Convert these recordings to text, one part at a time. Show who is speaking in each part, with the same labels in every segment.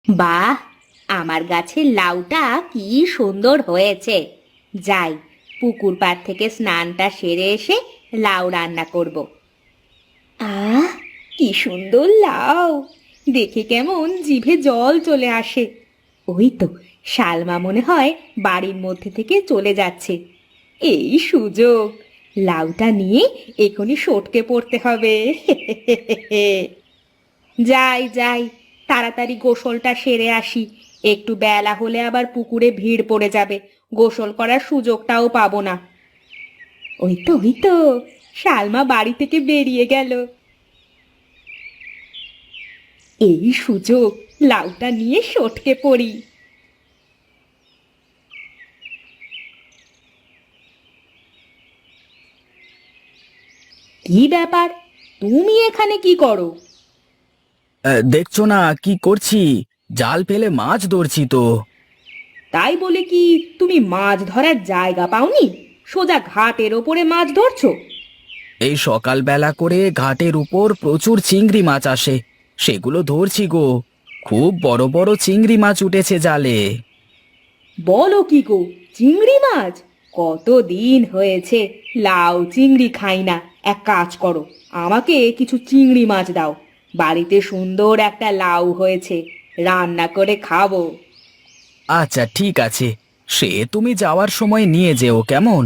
Speaker 1: বাহ, আমার গাছের লাউটা কি সুন্দর হয়েছে। যাই, পুকুর পাড় থেকে স্নানটা সেরে এসে লাউ রান্না করব। আহ, কি সুন্দর লাউ! দেখে কেমন জিভে জল চলে আসে। ওই তো শালমা মনে হয় বাড়ির মধ্যে থেকে চলে যাচ্ছে। এই সুযোগ, লাউটা নিয়ে এখনই সটকে পড়তে হবে। যাই যাই, তাড়াতাড়ি গোসলটা সেরে আসি। একটু বেলা হলে আবার পুকুরে ভিড় পড়ে যাবে, গোসল করার সুযোগটাও পাবো না। ওই তো শালমা বাড়ি থেকে বেরিয়ে গেল। এই সুযোগ, লাউটা নিয়ে সটকে পড়ি। কি ব্যাপার, তুমি এখানে কি করো?
Speaker 2: দেখছো না কি করছি? জাল ফেলে মাছ ধরছি তো।
Speaker 1: তাই বলে কি তুমি মাছ ধরার জায়গা পাওনি? সোজা ঘাটের ওপরে মাছ ধরছো?
Speaker 2: এই সকালবেলা করে ঘাটের উপর প্রচুর চিংড়ি মাছ আসে, সেগুলো ধরছি গো। খুব বড় বড় চিংড়ি মাছ উঠেছে জালে।
Speaker 1: বলো কি গো, চিংড়ি মাছ? কতদিন হয়েছে লাউ চিংড়ি খাই না। এক কাজ করো, আমাকে কিছু চিংড়ি মাছ দাও। বাড়িতে সুন্দর একটা লাউ হয়েছে, রান্না করে খাবো।
Speaker 2: আচ্ছা ঠিক আছে, সে তুমি যাওয়ার সময় নিয়ে যেও কেমন।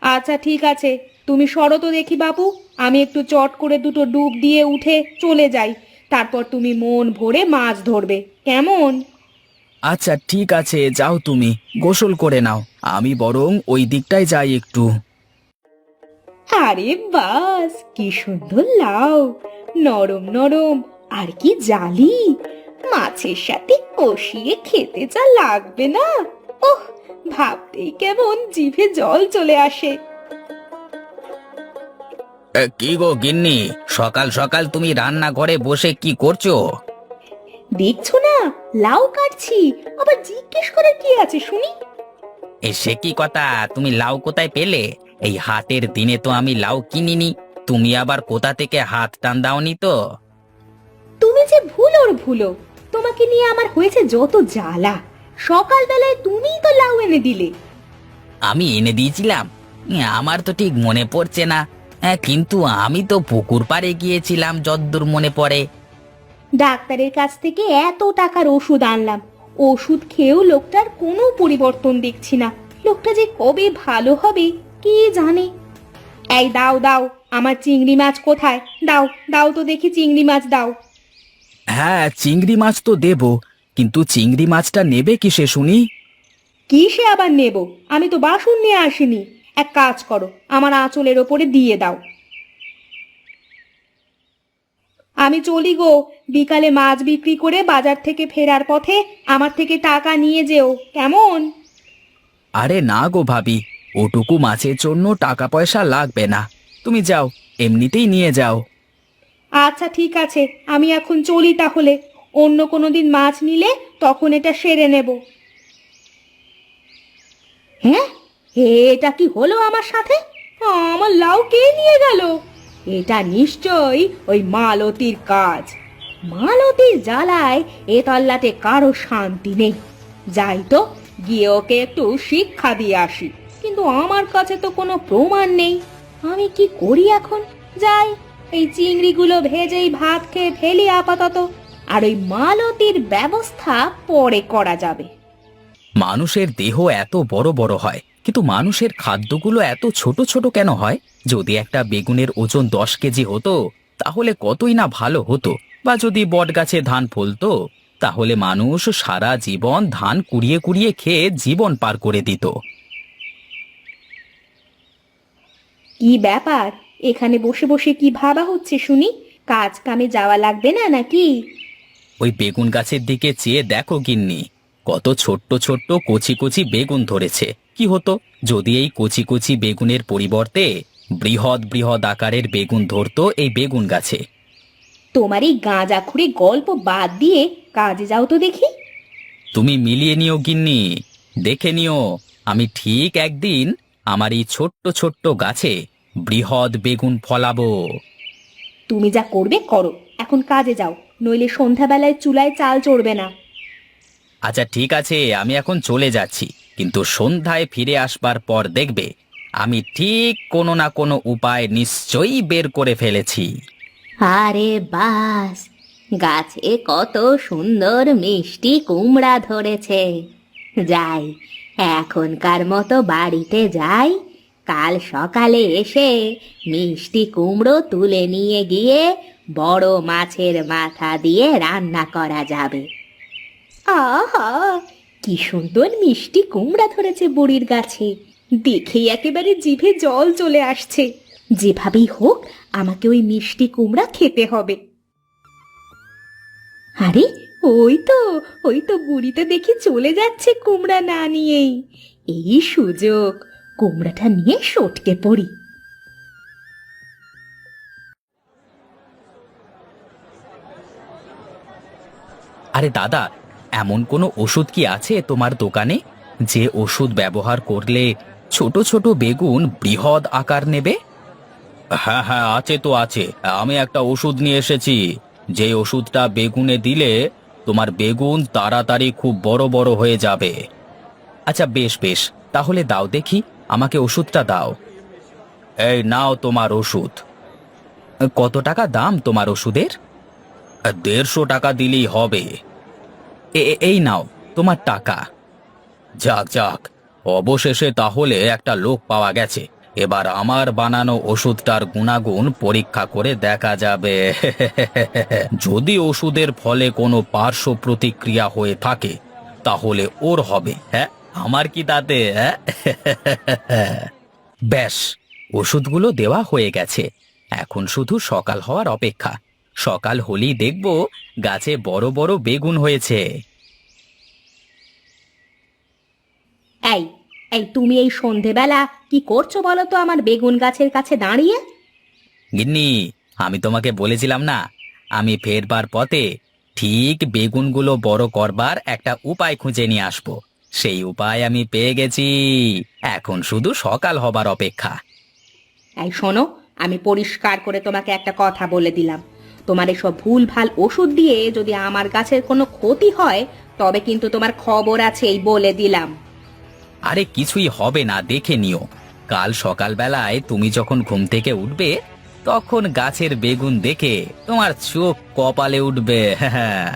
Speaker 1: আচ্ছা ঠিক আছে, তুমি সরো তো দেখি বাপু। আমি একটু চট করে দুটো ডুব দিয়ে উঠে চলে যাই, তারপর তুমি মন ভরে মাছ ধরবে, কেমন?
Speaker 2: আচ্ছা ঠিক আছে, যাও তুমি গোসল করে নাও, আমি বরং ওই দিকটায় যাই একটু।
Speaker 1: আরে বাস, কি সুন্দর লাউ! নরম নরম, আর কি জালি! মাছের সাথে কষিয়ে খেতে যা লাগবে না! ওহ, ভাবতেই কেমন জিভে জল চলে আসে।
Speaker 2: কি গো গিন্নি, সকাল সকাল তুমি রান্নাঘরে বসে কি করছো?
Speaker 1: দেখছো না, লাউ কাটছি। আবার জিজ্ঞেস করে কি আছে শুনি?
Speaker 2: সে কি কথা, তুমি লাউ কোথায় পেলে? এই হাটের দিনে তো আমি লাউ কিনিনি। তুমি আবার কোথা থেকে হাত টান দাওনি তো?
Speaker 1: তুমি যে ভুলোর ভুলো, তোমাকে নিয়ে আমার হয়েছে যত জ্বালা। সকালবেলায় তুমিই তো লাউ এনে দিলে।
Speaker 2: আমি এনে দিয়েছিলাম? আমার তো ঠিক মনে পড়ছে না। কিন্তু আমি তো পুকুর পাড়ে গিয়েছিলাম যদ্দূর মনে পড়ে।
Speaker 1: ডাক্তারের কাছ থেকে এত টাকার ওষুধ আনলাম, ওষুধ খেয়েও লোকটার কোনো পরিবর্তন দেখছি না। লোকটা যে কবে ভালো হবে কে জানে। এই দাও দাও, আমার চিংড়ি মাছ কোথায়? দাও দাও তো দেখি, চিংড়ি মাছ দাও।
Speaker 2: হ্যাঁ, চিংড়ি মাছ তো দেব, কিন্তু চিংড়ি মাছটা নেবে কিসে শুনি?
Speaker 1: কিসে আবার নেব? আমি তো বাসন নিয়ে আসিনি। এক কাজ করো, আমার আঁচলের ওপরে দিয়ে দাও। আমি চলি গো, বিকালে মাছ বিক্রি করে বাজার থেকে ফেরার পথে আমার থেকে টাকা নিয়ে যেও, কেমন?
Speaker 2: আরে না গো ভাবি, ওটুকু মাছের জন্য টাকা পয়সা লাগবে না। তুমি যাও, এমনিতেই নিয়ে যাও।
Speaker 1: আচ্ছা ঠিক আছে, আমি এখন চলি তাহলে। অন্য কোনো দিন মাছ নিলে তখন এটা সেরে নেব। হ্যাঁ, এটা কি হলো আমার সাথে? আমার লাউ কে নিয়ে গেল? এটা নিশ্চয়ই ওই মালতীর কাজ। মালতীর জ্বালায় এ তল্লাটে কারো শান্তি নেই। যাই তো, গিয়ে ওকে একটু শিক্ষা দিয়ে আসি। কিন্তু আমার কাছে তো কোনো প্রমাণ নেই। আমি কি করি এখন? যাই, এই চিংড়িগুলো ভেজেই ভাত খেয়ে ফেলি আপাতত। আর ওই মালতীর ব্যবস্থা পরে করা যাবে।
Speaker 2: মানুষের দেহ এত বড় বড় হয়, কিন্তু মানুষের খাদ্যগুলো এত ছোট ছোট কেন হয়? যদি একটা বেগুনের ওজন 10 কেজি হতো, তাহলে কতই না ভালো হতো। বা যদি বটগাছে ধান ফলতো, তাহলে মানুষ সারা জীবন ধান কুড়িয়ে কুড়িয়ে খেয়ে জীবন পার করে দিত।
Speaker 1: কি ব্যাপার, এখানে বসে বসে কি ভাবা হচ্ছে শুনি? কাজ কামে যাওয়া লাগবে না নাকি?
Speaker 2: ওই বেগুন গাছের দিকে চেয়ে দেখো গিন্নি, কত ছোট্ট ছোট্ট কচি কচি বেগুন ধরেছে। কি হতো যদি এই কচি কচি বেগুনের পরিবর্তে বৃহৎ বৃহৎ আকারের বেগুন ধরতো এই বেগুন গাছে?
Speaker 1: তোমার এই গাঁজাখুরি গল্প বাদ দিয়ে কাজে যাও তো দেখি।
Speaker 2: তুমি মিলিয়ে নিও গিন্নি, দেখে নিও, আমি ঠিক একদিন আমার এই ছোট্ট ছোট্ট গাছে বৃহৎ বেগুন ফলাবো।
Speaker 1: তুমি যা করবে করো, এখন কাজে যাও। নইলে সন্ধ্যাবেলায় চুলায় চাল চড়বে না।
Speaker 2: আচ্ছা ঠিক আছে, আমি এখন চলে যাচ্ছি, কিন্তু সন্ধ্যায় ফিরে আসবার পর দেখবে আমি ঠিক কোনো না কোনো উপায় নিশ্চয়ই বের করে ফেলেছি।
Speaker 1: আরে বাস, গাছে কত সুন্দর মিষ্টি কুমড়া ধরেছে। যাই, এখনকার মতো বাড়িতে যাই, কাল সকালে এসে মিষ্টি কুমড়ো তুলে নিয়ে গিয়ে বড় মাছের মাথা দিয়ে রান্না করা যাবে। আহা, কি সুন্দর মিষ্টি কুমড়া ধরেছে বুড়ির গাছে, দেখেই একেবারে জিভে জল চলে আসছে। যেভাবেই হোক আমাকে ওই মিষ্টি কুমড়া খেতে হবে। আরে, ওই তো বুড়িতে দেখি চলে যাচ্ছে কুমড়া না নিয়েই। এই সুযোগ, কুমড়াটা নিয়ে সটকে পড়ি।
Speaker 2: আরে দাদা, এমন কোনো ওষুধ কি আছে তোমার দোকানে যে ওষুধ ব্যবহার করলে ছোট ছোট বেগুন বৃহৎ আকার নেবে? হ্যাঁ হ্যাঁ, আছে তো আছে, আমি একটা ওষুধ নিয়ে এসেছি। যে ওষুধটা বেগুনে দিলে তোমার বেগুন তাড়াতাড়ি খুব বড় বড় হয়ে যাবে। আচ্ছা বেশ বেশ, তাহলে দাও দেখি, আমাকে ওষুধটা দাও। এই নাও তোমার ওষুধ। কত টাকা দাম তোমার ওষুধের? 150 টাকা দিলেই হবে। এই নাও তোমার টাকা। যাক যাক, অবশেষে তাহলে একটা লোক পাওয়া গেছে। এবার আমার বানানো ওষুধটার গুণাগুণ পরীক্ষা করে দেখা যাবে। যদি ওষুধের ফলে কোনো পার্শ্ব প্রতিক্রিয়া হয়ে থাকে তাহলে ওর হবে, হ্যাঁ, আমার কি তাতে, হ্যাঁ? ব্যাস, ওষুধগুলো দেওয়া হয়ে গেছে, এখন শুধু সকাল হওয়ার অপেক্ষা। সকাল হলেই দেখব গাছে বড় বড় বেগুন হয়েছে।
Speaker 1: এই এই তুমি এই সন্ধেবেলা কি করছো বলো তো আমার বেগুন গাছের কাছে দাঁড়িয়ে?
Speaker 2: গিন্নি, আমি তোমাকে বলেছিলাম না, আমি ফেরবার পথে ঠিক বেগুনগুলো বড় করবার একটা উপায় খুঁজে নিয়ে আসবো। সেই উপায় আমি পেয়ে গেছি, এখন শুধু সকাল হবার অপেক্ষা।
Speaker 1: এই শোনো, আমি পরিষ্কার করে তোমাকে একটা কথা বলে দিলাম, তোমার এসব ভুল ভাল ওষুধ দিয়ে যদি আমার গাছের কোনো ক্ষতি হয় তবে কিন্তু তোমার খবর আছে, এই বলে দিলাম।
Speaker 2: আরে কিছুই হবে না, দেখে নিও। কাল সকালবেলায় তুমি যখন ঘুম থেকে উঠবে তখন গাছের বেগুন দেখে তোমার চোখ কপালে উঠবে। হ্যাঁ।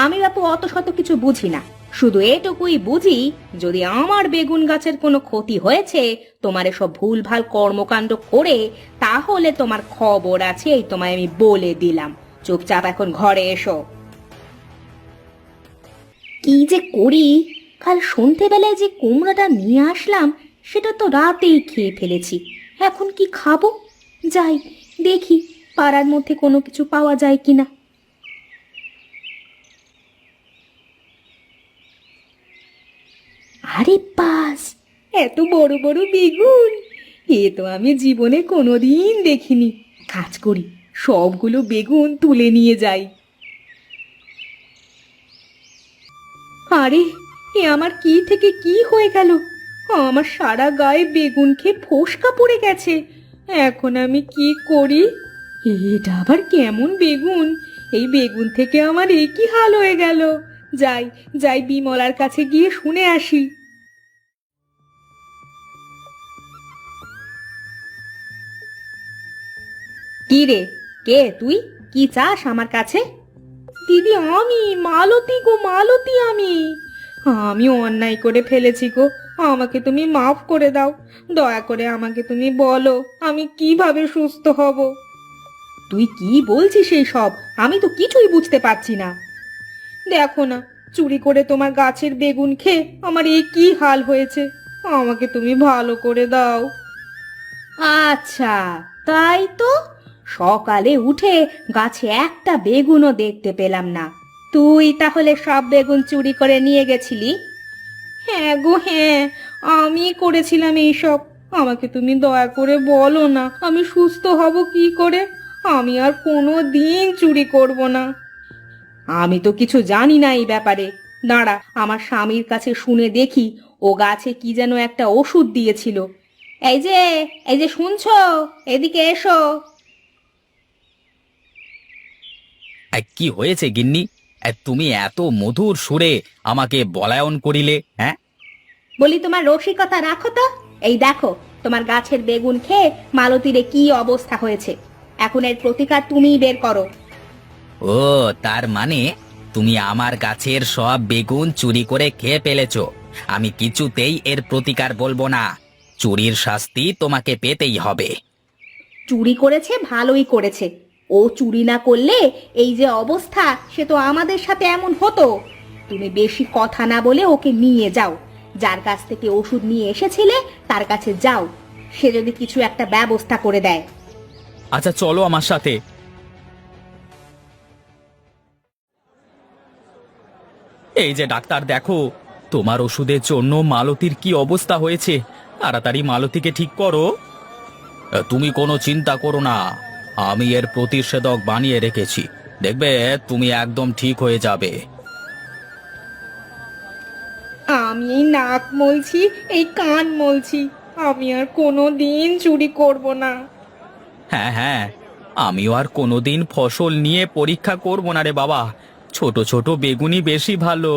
Speaker 1: আমি বাপু অত শত কিছু বুঝি না, শুধু এটুকুই বুঝি, যদি আমার বেগুন গাছের কোনো ক্ষতি হয়েছে তোমার এসব ভুল ভাল কর্মকাণ্ড করে, তাহলে তোমার খবর আছে, এই তোমায় আমি বলে দিলাম। চুপচাপ এখন ঘরে এসো। কি যে করি, কাল সন্ধেবেলায় যে কুমড়োটা নিয়ে আসলাম সেটা তো রাতেই খেয়ে ফেলেছি, এখন কি খাবো? যাই দেখি পাড়ার মধ্যে কোনো কিছু পাওয়া যায় কিনা। আরে বাস, এত বড় বড় বেগুন, এ তো আমি জীবনে কোনোদিন দেখিনি। কাজ করি, সবগুলো বেগুন তুলে নিয়ে যাই। আরে, এ আমার কি থেকে কি হয়ে গেল? আমার সারা গায়ে বেগুন খেয়ে ফোসকা পড়ে গেছে। এখন আমি কি করি? এটা আবার কেমন বেগুন? এই বেগুন থেকে আমার এ কি হাল হয়ে গেল? যাই যাই, বিমলার কাছে গিয়ে শুনে আসি। কি রে, কে তুই? কি চাস আমার কাছে? দিদি, আমি মালতী গো, মালতী। আমি আমি অন্যায় করে ফেলেছি গো, আমাকে তুমি মাফ করে দাও। দয়া করে আমাকে তুমি বলো আমি কিভাবে সুস্থ হব। তুই কি বলছিস এই সব? আমি তো কিছুই বুঝতে পারছি না। দেখো না, চুরি করে তোমার গাছের বেগুন খেয়ে আমার এই কি হাল হয়েছে, আমাকে তুমি ভালো করে দাও। আচ্ছা, তাই তো, সকালে উঠে গাছে একটা বেগুনও দেখতে পেলাম না। তুই তাহলে সব বেগুন চুরি করে নিয়ে গেছিলি? হ্যাঁ গো হ্যাঁ, আমি করেছিলাম এইসব। আমাকে তুমি দয়া করে বলো না আমি সুস্থ হব কি করে, আমি আর কোনো দিন চুরি করব না। আমি তো কিছু জানি না এই ব্যাপারে। দাঁড়া, আমার স্বামীর কাছে শুনে দেখি, ও গাছে কি যেন একটা ওষুধ দিয়েছিল। এই যে, এই যে শুনছো, এদিকে এসো।
Speaker 2: কি হয়েছে গিন্নি? তুমি এত মধুর সুরে আমাকে বলায়ন করিলে, হ্যাঁ?
Speaker 1: বলি তোমার রসিকতা রাখো তো। এই দেখো, তোমার গাছের বেগুন খেয়ে মালতীরে কি অবস্থা হয়েছে। এখন এর প্রতিকার তুমিই বের করো।
Speaker 2: ও, তার মানে তুমি আমার গাছের সব বেগুন চুরি করে খেয়ে ফেলেছো। আমি কিছুতেই এর প্রতিকার বলবো না। চুরির শাস্তি তোমাকে পেতেই হবে।
Speaker 1: চুরি করেছে ভালোই করেছে। ও চুরি না করলে এই যে অবস্থা, সে তো আমাদের সাথে এমন হতো। তুমি বেশি কথা না বলে ওকে নিয়ে যাও। যার কাছ থেকে ওষুধ নিয়ে এসেছিলে তার কাছে যাও। সে যদি কিছু একটা ব্যবস্থা করে দেয়।
Speaker 2: আচ্ছা, চলো আমার সাথে। এই যে ডাক্তার, দেখো তোমার ওষুধের জন্য মালতীর কি অবস্থা হয়েছে। তাড়াতাড়ি মালতীকে ঠিক করো। তুমি কোনো চিন্তা করো না, আমি এর প্রতিষেধক বানিয়ে রেখেছি। দেখবে তুমি একদম ঠিক হয়ে যাবে।
Speaker 1: আমি এই নাক মলছি, এই কান মলছি। আমি আর কোনো দিন চুরি করব না।
Speaker 2: হ্যাঁ হ্যাঁ, আমিও আর কোনোদিন ফসল নিয়ে পরীক্ষা করব না রে বাবা। ছোট ছোট বেগুনি বেশি ভালো।